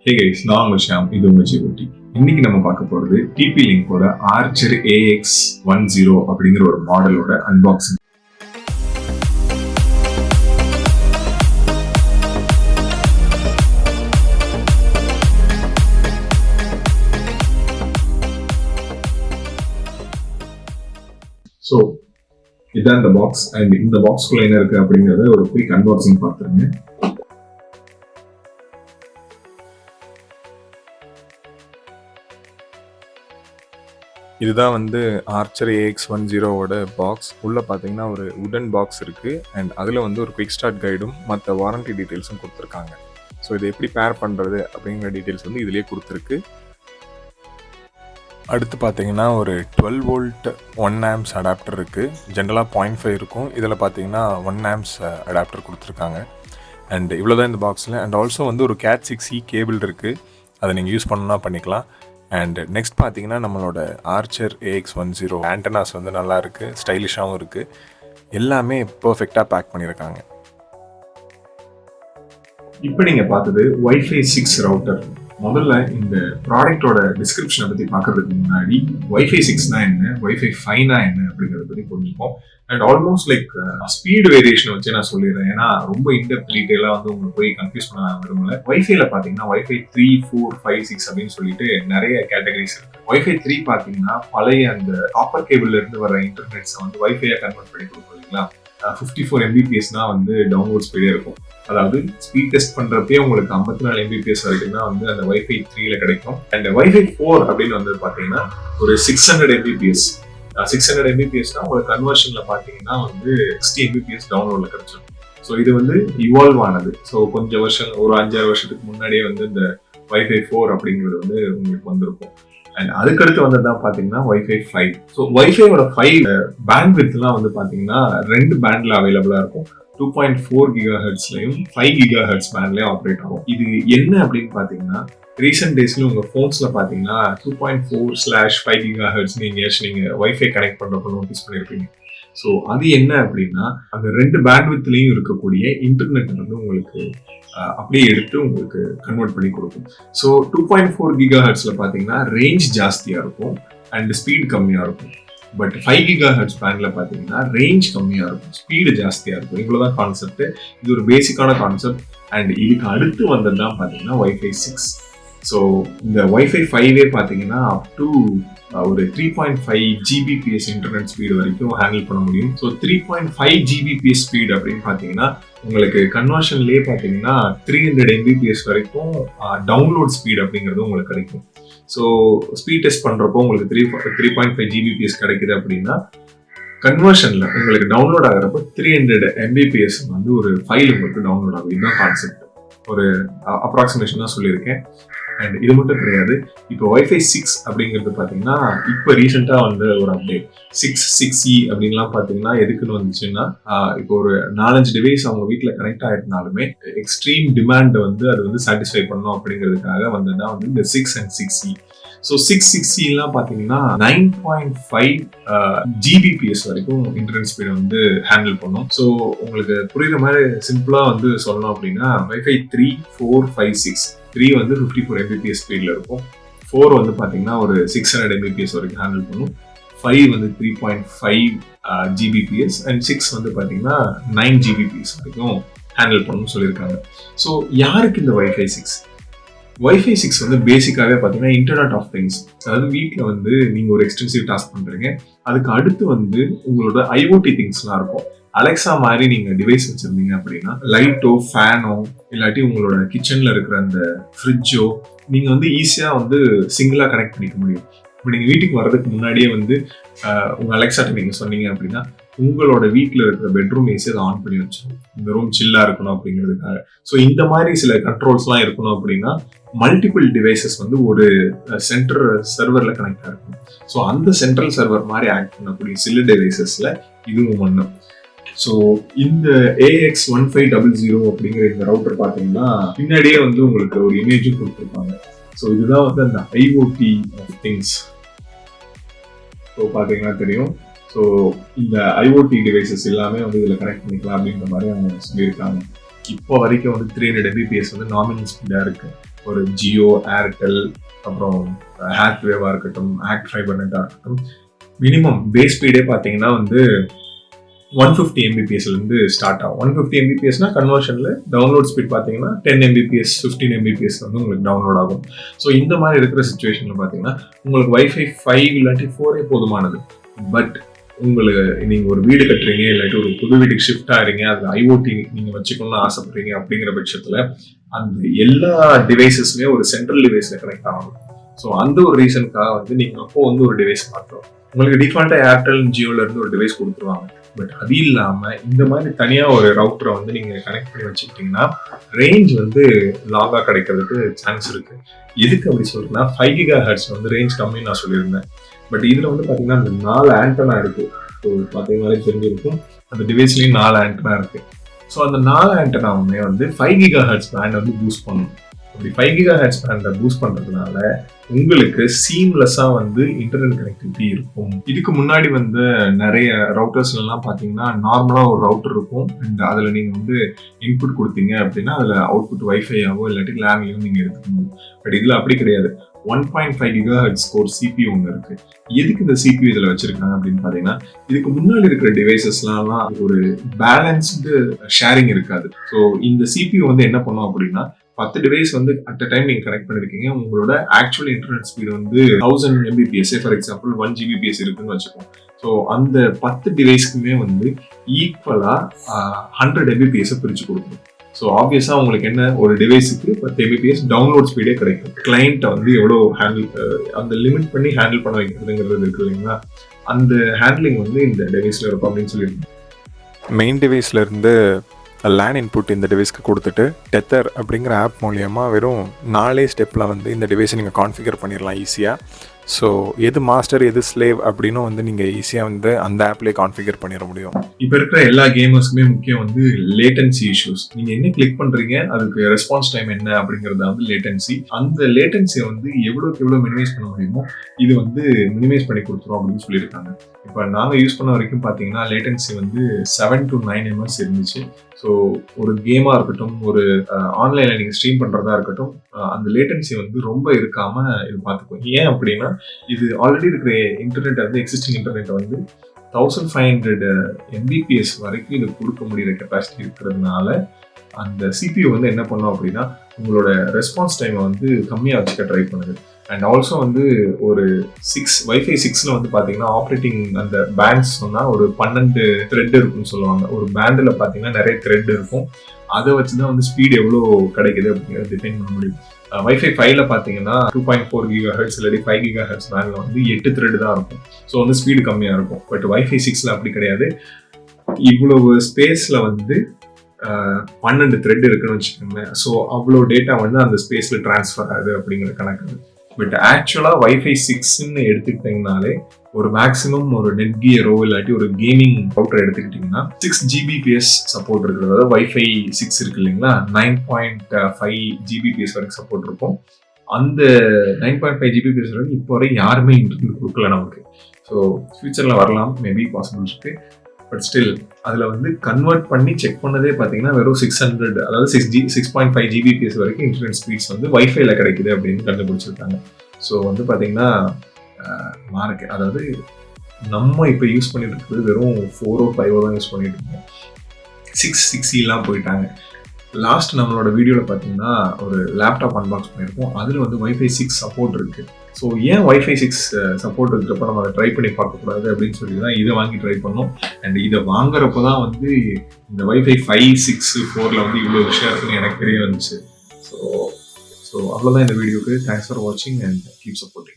Hey guys, நான் உங்க ஷாம், இது உங்க ஜிஓடி. இன்னைக்கு நம்ம பார்க்க போறது TP-Linkோட Archer AX10 அப்படிங்கிற ஒரு மாடலோட அன்பாக்சிங். ஸோ இதான் இந்த பாக்ஸ் அண்ட் இந்த பாக்ஸ்குள்ள என்ன இருக்கு அப்படிங்கறத ஒரு குயிக் அன்பாக்சிங் பார்த்துருங்க. இதுதான் வந்து ஆர்ச்சர் AX10ஓட பாக்ஸ். உள்ளே பார்த்தீங்கன்னா ஒரு உடன் பாக்ஸ் இருக்குது அண்ட் அதில் வந்து ஒரு குவிக் ஸ்டார்ட் கைடும் மற்ற வாரண்டி டீட்டெயில்ஸும் கொடுத்துருக்காங்க. ஸோ இதை எப்படி பேர் பண்ணுறது அப்படிங்கிற டீட்டெயில்ஸ் வந்து இதிலே கொடுத்துருக்கு. அடுத்து பார்த்தீங்கன்னா ஒரு 12 வோல்ட் 1 ஆம்ப்ஸ் அடாப்டர் இருக்குது. ஜென்ரலாக 0.5 இருக்கும். இதில் பார்த்தீங்கன்னா 1 ஆம்ப்ஸ் அடாப்டர் கொடுத்துருக்காங்க. அண்ட் இவ்வளோ தான் இந்த பாக்ஸில். அண்ட் ஆல்சோ வந்து ஒரு Cat 6e கேபிள் இருக்குது. அதை நீங்கள் யூஸ் பண்ணணும்னா பண்ணிக்கலாம். அண்ட் நெக்ஸ்ட் பார்த்தீங்கன்னா நம்மளோட ஆர்ச்சர் AX10 ஆண்டனாஸ் வந்து நல்லா இருக்குது, ஸ்டைலிஷாகவும் இருக்குது. எல்லாமே பர்ஃபெக்டாக பேக் பண்ணியிருக்காங்க. இப்போ நீங்கள் பார்த்தது Wi-Fi 6 ரவுட்டர். முதல்ல இந்த ப்ராடக்டோட டிஸ்கிரிப்ஷனை பற்றி பார்க்கறதுக்கு முன்னாடி Wi-Fi 6னா என்ன, Wi-Fi 5னா என்ன அப்படிங்கிறத பற்றி புரிஞ்சுப்போம். அண்ட் ஆல்மோஸ்ட் லைக் ஸ்பீடு வேரியேஷனை வச்சு நான் சொல்லிடுறேன், ஏன்னா ரொம்ப இன்டெப்த் டீட்டெயிலாக வந்து உங்களுக்கு போய் கன்ஃபியூஸ் பண்ண விரும்பல. Wi-Fiல பார்த்தீங்கன்னா Wi-Fi 3, 4, 5, 6 அப்படின்னு சொல்லிட்டு நிறைய கேட்டகரிஸ் இருக்கு. Wi-Fi 3 பார்த்தீங்கன்னா பழைய அந்த காப்பர் கேபிள்ல இருந்து வர இன்டர்நெட்ஸை வந்து Wi-Fi கன்வெர்ட் பண்ணி கொடுக்கும் இல்லைங்களா. 54 Mbps வந்து டவுன்லோட் ஸ்பீடே இருக்கும். அதாவது ஸ்பீட் டெஸ்ட் பண்றப்பே உங்களுக்கு 54 Mbps வரைக்கும் தான் வந்து அந்த Wi-Fi 3ல கிடைக்கும். அண்ட் Wi-Fi 4 அப்படின்னு வந்து பாத்தீங்கன்னா ஒரு 600 Mbps. 600 Mbps தான் உங்களுக்கு கன்வர்ஷன்ல பாத்தீங்கன்னா வந்து 60 Mbps டவுன்லோட்ல கிடைச்சிடும். ஸோ இது வந்து இவால்வ் ஆனது. ஸோ கொஞ்சம் வருஷம், ஒரு 5-6 வருஷத்துக்கு முன்னாடியே வந்து இந்த Wi-Fi 4 அப்படிங்கிறது வந்து உங்களுக்கு வந்திருக்கும். அண்ட் அதுக்கடுத்து வந்ததுதான் பாத்தீங்கன்னா Wi-Fi 5. ஸோ Wi-Fiயோட 5 பேண்ட்வித்லாம் வந்து பாத்தீங்கன்னா 2 பேண்ட்ல அவைலபிளா இருக்கும். 2.4 GHzலையும் 5 GHz பேண்ட்லயும் ஆப்ரேட் ஆகும். இது என்ன அப்படின்னு பாத்தீங்கன்னா ரீசெண்ட் டேஸ்ல உங்க போன்ஸ்ல பாத்தீங்கன்னா 2.4/5 GHz நீங்க Wi-Fi கனெக்ட் பண்றப்ப நோட்டீஸ் பண்ணிருப்பீங்க. ஸோ அது என்ன அப்படின்னா அந்த 2 பேண்ட்வித்லையும் இருக்கக்கூடிய இன்டர்நெட் வந்து உங்களுக்கு அப்படியே எடுத்து உங்களுக்கு கன்வெர்ட் பண்ணி கொடுக்கும். ஸோ 2.4 GHzல பார்த்தீங்கன்னா ரேஞ்ச் ஜாஸ்தியாக இருக்கும் அண்ட் ஸ்பீட் கம்மியாக இருக்கும். பட் 5 GHz பேண்ட்ல பார்த்தீங்கன்னா ரேஞ்ச் கம்மியாக இருக்கும், ஸ்பீடு ஜாஸ்தியாக இருக்கும். இவ்வளோதான் கான்செப்ட். இது ஒரு பேசிக்கான கான்செப்ட். அண்ட் இதுக்கு அடுத்து வந்தது தான் பார்த்தீங்கன்னா Wi-Fi 6. ஸோ இந்த Wi-Fi 5 பார்த்தீங்கன்னா அப் டு ஒரு 3.5 Gbps இன்டர்நெட் ஸ்பீடு வரைக்கும் ஹேண்டில் பண்ண முடியும். ஸோ 3.5 Gbps ஸ்பீடு அப்படின்னு பார்த்தீங்கன்னா உங்களுக்கு கன்வர்ஷன்லேயே பார்த்தீங்கன்னா 300 Mbps வரைக்கும் டவுன்லோட் ஸ்பீட் அப்படிங்கிறது உங்களுக்கு கிடைக்கும். ஸோ ஸ்பீட் டெஸ்ட் பண்ணுறப்போ உங்களுக்கு 3.5 Gbps கிடைக்குது அப்படின்னா கன்வர்ஷனில் உங்களுக்கு டவுன்லோட் ஆகிறப்போ 300 Mbps வந்து ஒரு ஃபைல் உங்களுக்கு டவுன்லோட் ஆகும். இதுதான் கான்செப்ட். ஒரு அப்ராக்சிமேஷன் தான் சொல்லியிருக்கேன். அண்ட் இது மட்டும் கிடையாது. இப்போ Wi-Fi 6 அப்படிங்கிறது பார்த்தீங்கன்னா இப்போ ரீசெண்டாக வந்து ஒரு அப்டேட் 6E அப்படின்லாம் பார்த்தீங்கன்னா எதுக்குன்னு வந்துச்சுன்னா இப்போ ஒரு 4-5 டிவைஸ் அவங்க வீட்டில் கனெக்ட் ஆயிருந்தாலுமே எக்ஸ்ட்ரீம் டிமாண்ட் வந்து அது வந்து சாட்டிஸ்ஃபை பண்ணணும் அப்படிங்கிறதுக்காக வந்ததுதான் வந்து இந்த 6 and 6E. ஸோ 6E பார்த்தீங்கன்னா 9.5 Gbps வரைக்கும் இன்டர்நெட் ஸ்பீடை வந்து ஹேண்டில் பண்ணும். ஸோ உங்களுக்கு புரியுற மாதிரி சிம்பிளா வந்து சொல்லணும் அப்படின்னா Wi-Fi 3, 4, 5, 6 3 வந்து 54 Mbps ஸ்பீட்ல இருக்கும். 4 வந்து பாத்தீங்கன்னா ஒரு 600 Mbps வரைக்கும் ஹேண்டில் பண்ணும். 5 வந்து 3.5 Gbps அண்ட் 6 வந்து பாத்தீங்கன்னா 9 Gbps வரைக்கும் ஹேண்டில் பண்ணணும்னு சொல்லியிருக்காங்க. ஸோ யாருக்கு இந்த Wi-Fi 6? Wi-Fi 6 வந்து பேசிக்காவே பாத்தீங்கன்னா இன்டர்நெட் ஆஃப் திங்ஸ். அதாவது வீட்டில் வந்து நீங்க ஒரு எக்ஸ்டென்சிவ் டாஸ்க் பண்றீங்க, அதுக்கு அடுத்து வந்து உங்களோட IoT திங்ஸ்லாம் இருக்கும். அலெக்ஸா மாதிரி நீங்க டிவைஸ் வச்சிருந்தீங்க அப்படின்னா லைட்டோ, ஃபேனோ, இல்லாட்டி உங்களோட கிச்சன்ல இருக்கிற அந்த ஃப்ரிட்ஜோ நீங்க வந்து ஈஸியா வந்து சிங்கிளா கனெக்ட் பண்ணிக்க முடியும். இப்போ நீங்க வீட்டுக்கு வர்றதுக்கு முன்னாடியே வந்து உங்க அலெக்ஸாட்ட நீங்க சொன்னீங்க அப்படின்னா உங்களோட வீட்டில் இருக்கிற பெட்ரூம் ஏசி அதை ஆன் பண்ணி வச்சிடும். இந்த ரூம் சில்லா இருக்கணும் அப்படிங்கிறதுக்காக. ஸோ இந்த மாதிரி சில கண்ட்ரோல்ஸ்லாம் இருக்கணும் அப்படின்னா மல்டிபிள் டிவைசஸ் வந்து ஒரு சென்ட்ரல் சர்வர்ல கனெக்ட் ஆகிருக்கும். ஸோ அந்த சென்ட்ரல் சர்வர் மாதிரி ஆக்ட் பண்ணக்கூடிய சில டிவைசஸ்ல இதுவும் ஒன்று. ஸோ இந்த AX1500 அப்படிங்கிற இந்த ரவுட்டர் பார்த்தீங்கன்னா பின்னாடியே வந்து உங்களுக்கு ஒரு இமேஜும் கொடுத்துருப்பாங்க. ஸோ இதுதான் வந்து அந்த IoT ஆஃப் திங்ஸ். ஸோ பார்த்தீங்கன்னா தெரியும். ஸோ இந்த IoT டிவைசஸ் எல்லாமே வந்து இதில் கனெக்ட் பண்ணிக்கலாம் அப்படின்ற மாதிரி அவங்க சொல்லியிருக்காங்க. இப்போ வரைக்கும் வந்து 300 Mbps வந்து நாமினல் ஸ்பீடாக இருக்கு. ஒரு ஜியோ, ஏர்டெல், அப்புறம் ஹேத்வேவாக இருக்கட்டும், AX1500 இருக்கட்டும், மினிமம் பேஸ் ஸ்பீடே பார்த்தீங்கன்னா வந்து 150 Mbps ஸ்டார்ட் ஆகும். 150 Mbpsனா கன்வர்ஷனில் டவுன்லோட் ஸ்பீட் பார்த்தீங்கன்னா 10 Mbps 15 Mbps வந்து உங்களுக்கு டவுன்லோட் ஆகும். ஸோ இந்த மாதிரி இருக்கிற சுச்சுவேஷனில் பார்த்தீங்கன்னா உங்களுக்கு வைஃபை 5 இல்லாட்டி 4 போதுமானது. பட் உங்களுக்கு நீங்கள் ஒரு வீடு கட்டுறீங்க, இல்லாட்டி ஒரு புது வீட்டுக்கு ஷிஃப்ட் ஆகிறீங்க, அதில் ஐஓடி நீங்கள் வச்சுக்கணும்னு ஆசைப்படுறீங்க அப்படிங்கிற பட்சத்தில் அந்த எல்லா டிவைசஸுமே ஒரு சென்ட்ரல் டிவைஸில் கனெக்ட் ஆகும். ஸோ அந்த ஒரு ரீசனுக்காக வந்து நீங்கள் அப்போ வந்து ஒரு டிவைஸ் மாற்றலாம். உங்களுக்கு டிஃபால்ட்டாக ஏர்டெல், ஜியோலேருந்து ஒரு டிவைஸ் கொடுத்துருவாங்க. பட் அது இல்லாமல் இந்த மாதிரி தனியாக ஒரு ரவுட்டரை வந்து நீங்கள் கனெக்ட் பண்ணி வச்சுக்கிட்டிங்கன்னா ரேஞ்ச் வந்து லாங்காக கிடைக்கிறதுக்கு சான்ஸ் இருக்குது. எதுக்கு அப்படி சொல்கிறேன்னா 5 GHz வந்து ரேஞ்ச் கம்மின்னு நான் சொல்லியிருந்தேன். பட் இதில் வந்து பார்த்தீங்கன்னா அந்த 4 ஆண்டனா இருக்குது. ஸோ பார்த்தீங்கன்னாலே தெரிஞ்சிருக்கும், அந்த டிவைஸ்லேயும் 4 ஆண்டனா இருக்குது. ஸோ அந்த 4 ஆண்டனாவுமே வந்து 5 GHz பேண்ட் வந்து பூஸ்ட் பண்ணணும். அப்படி 5 GHz பேண்டை பூஸ்ட் பண்ணுறதுனால உங்களுக்கு சீம்லெஸ்ஸாக வந்து இன்டர்நெட் கனெக்டிவிட்டி இருக்கும். இதுக்கு முன்னாடி வந்து நிறைய ரவுட்டர்ஸ்லாம் பார்த்தீங்கன்னா நார்மலாக ஒரு ரவுட்டர் இருக்கும். அண்ட் அதில் நீங்கள் வந்து இன்புட் கொடுத்தீங்க அப்படின்னா அதில் அவுட்புட் வைஃபையாவோ இல்லாட்டி லேண்ட்லையோ நீங்கள் எடுத்துக்க முடியும். பட் இதில் அப்படி கிடையாது. 1.5 GHz கோர் CPU ஒன்று இருக்கு. எதுக்கு இந்த CPU இதில் வச்சிருக்காங்க அப்படின்னு பார்த்தீங்கன்னா, இதுக்கு முன்னாடி இருக்கிற டிவைசஸ்லாம் ஒரு பேலன்ஸ்டு ஷேரிங் இருக்காது. ஸோ இந்த CPU வந்து என்ன பண்ணும் அப்படின்னா 10 டிவைஸ் வந்து அட் அ டைம் நீங்கள் கனெக்ட் பண்ணிருக்கீங்க. உங்களோட ஆக்சுவல் இன்டர்நெட் ஸ்பீடு வந்து 1000 Mbps, ஃபார் எக்ஸாம்பிள் 1 Gbps இருக்குன்னு வச்சுக்கோம். ஸோ அந்த 10 டிவைஸ்க்குமே வந்து ஈக்குவலாக 100 Mbps பிரித்து கொடுக்கும். ஸோ ஆப்வியஸாக உங்களுக்கு என்ன, ஒரு டிவைஸுக்கு 10 Mbps டவுன்லோட் ஸ்பீடே கிடைக்கும். கிளைண்ட்டை வந்து எவ்வளோ அந்த லிமிட் பண்ணி ஹேண்டில் பண்ண வைக்கிறதுங்கிறது இருக்கு இல்லைங்களா, அந்த ஹேண்ட்லிங் வந்து இந்த டிவைஸில் இருக்கும் அப்படின்னு சொல்லியிருக்கேன். மெயின் டிவைஸ்லேருந்து லேன் இன்புட் இந்த டிவைஸ்க்கு கொடுத்துட்டு டெத்தர் அப்படிங்கிற ஆப் மூலயமா வெறும் 4 ஸ்டெப்பில் வந்து இந்த டிவைஸை நீங்கள் கான்ஃபிகர் பண்ணிடலாம் ஈஸியாக. ஸோ எது மாஸ்டர் எது ஸ்லேவ் அப்படின்னு வந்து நீங்கள் ஈஸியாக வந்து அந்த ஆப்லேயே கான்ஃபிகர் பண்ணிட முடியும். இப்போ இருக்கிற எல்லா கேமர்ஸ்க்குமே முக்கியம் வந்து லேட்டன்சி இஷ்யூஸ். நீங்கள் என்ன கிளிக் பண்ணுறீங்க, அதுக்கு ரெஸ்பான்ஸ் டைம் என்ன அப்படிங்கிறத வந்து லேட்டன்சி. அந்த லேட்டன்சியை வந்து எவ்வளோக்கு எவ்வளோ மினிமைஸ் பண்ண முடியுமோ இது வந்து மினிமைஸ் பண்ணி கொடுத்துரும் அப்படின்னு சொல்லியிருக்காங்க. இப்போ நாங்கள் யூஸ் பண்ண வரைக்கும் பார்த்தீங்கன்னா லேட்டன்சி வந்து 7 to 9 ms இருந்துச்சு. ஸோ ஒரு கேமாக இருக்கட்டும், ஒரு ஆன்லைனில் நீங்கள் ஸ்ட்ரீம் பண்ணுறதா இருக்கட்டும், அந்த லேட்டன்சி வந்து ரொம்ப இருக்காமல் இது பார்த்துக்கும். ஏன் அப்படின்னா இது ஆல்ரெடி இருக்கிற இன்டர்நெட் வந்து எக்ஸிஸ்டிங் இன்டர்நெட்டை வந்து 1500 Mbps வரைக்கும் இது கொடுக்க முடிகிற கெப்பாசிட்டி இருக்கிறதுனால அந்த CPU வந்து என்ன பண்ணும் அப்படின்னா உங்களோட ரெஸ்பான்ஸ் டைமை வந்து கம்மியாக வச்சுக்க ட்ரை பண்ணுது. அண்ட் ஆல்சோ வந்து ஒரு வைஃபை 6ல வந்து பார்த்தீங்கன்னா ஆப்ரேட்டிங் அந்த பேண்ட்ஸ் சொன்னால் ஒரு 12 த்ரெட் இருக்குன்னு சொல்லுவாங்க. ஒரு பேண்டில் பார்த்தீங்கன்னா நிறைய த்ரெட் இருக்கும். அதை வச்சு தான் வந்து ஸ்பீட் எவ்வளோ கிடைக்குது அப்படிங்கிறத டிஃபைன் பண்ண முடியும். வைஃபை 5ல பார்த்தீங்கன்னா 2.4 GHz இல்லாட்டி 5 GHz பேண்டில் வந்து 8 த்ரெட் தான் இருக்கும். ஸோ வந்து ஸ்பீடு கம்மியாக இருக்கும். பட் வைஃபை 6ல அப்படி கிடையாது. இவ்வளவு ஸ்பேஸில் வந்து 12 த்ரெட் இருக்குன்னு வச்சுக்கோங்களேன். ஸோ அவ்வளோ டேட்டா வந்து அந்த ஸ்பேஸில் டிரான்ஸ்ஃபர் ஆகுது அப்படிங்கிற கணக்கு. பட் ஆக்சுவலாக வைஃபை 6ன்னு எடுத்துக்கிட்டிங்கனாலே ஒரு மேக்ஸிமம் ஒரு நெட் கியரோ இல்லாட்டி ஒரு கேமிங் ரவுட்டர் எடுத்துக்கிட்டிங்கன்னா 6 Gbps சப்போர்ட் இருக்குது. அதாவது வைஃபை 6 இருக்கு இல்லைங்களா, 9.5 Gbps வரைக்கும் சப்போர்ட் இருக்கும். அந்த 9.5 Gbps வரைக்கும் இப்போ வரை யாருமே இன்டர்நெட் கொடுக்கல நமக்கு. ஸோ ஃபியூச்சரில் வரலாம், மேபி பாசிபிள்ஸ் இருக்கு. பட் ஸ்டில் அதில் வந்து கன்வெர்ட் பண்ணி செக் பண்ணதே பார்த்தீங்கன்னா வெறும் 600, அதாவது 6.5 Gbps வரைக்கும் இன்டர்நெட் ஸ்பீட்ஸ் வந்து வைஃபைல கிடைக்குது அப்படின்னு கண்டுபிடிச்சிருக்காங்க. ஸோ வந்து பார்த்தீங்கன்னா அதாவது நம்ம இப்போ யூஸ் பண்ணிட்டு இருக்கிறது வெறும் 4 or 5 தான் யூஸ் பண்ணிட்டு இருக்கோம். 6E போயிட்டாங்க. லாஸ்ட் நம்மளோட வீடியோவில் பார்த்தீங்கன்னா ஒரு லேப்டாப் அன்பாக்ஸ் பண்ணியிருக்கோம். அதில் வந்து வைஃபை 6 சப்போர்ட் இருக்குது. ஸோ ஏன் வைஃபை 6 சப்போர்ட் இருக்கிறப்ப நம்ம அதை ட்ரை பண்ணி பார்க்கக்கூடாது அப்படின்னு சொல்லி தான் இதை வாங்கி ட்ரை பண்ணோம். அண்ட் இதை வாங்குறப்போ தான் வந்து இந்த வைஃபை 5, 6, 4ல வந்து இவ்வளோ விஷயம் இருக்குன்னு எனக்கு தெரிய வந்துச்சு. ஸோ அவ்வளோதான் இந்த வீடியோக்கு. தேங்க்ஸ் ஃபார் வாட்சிங் அண்ட் கீப் சப்போர்ட்டிங்.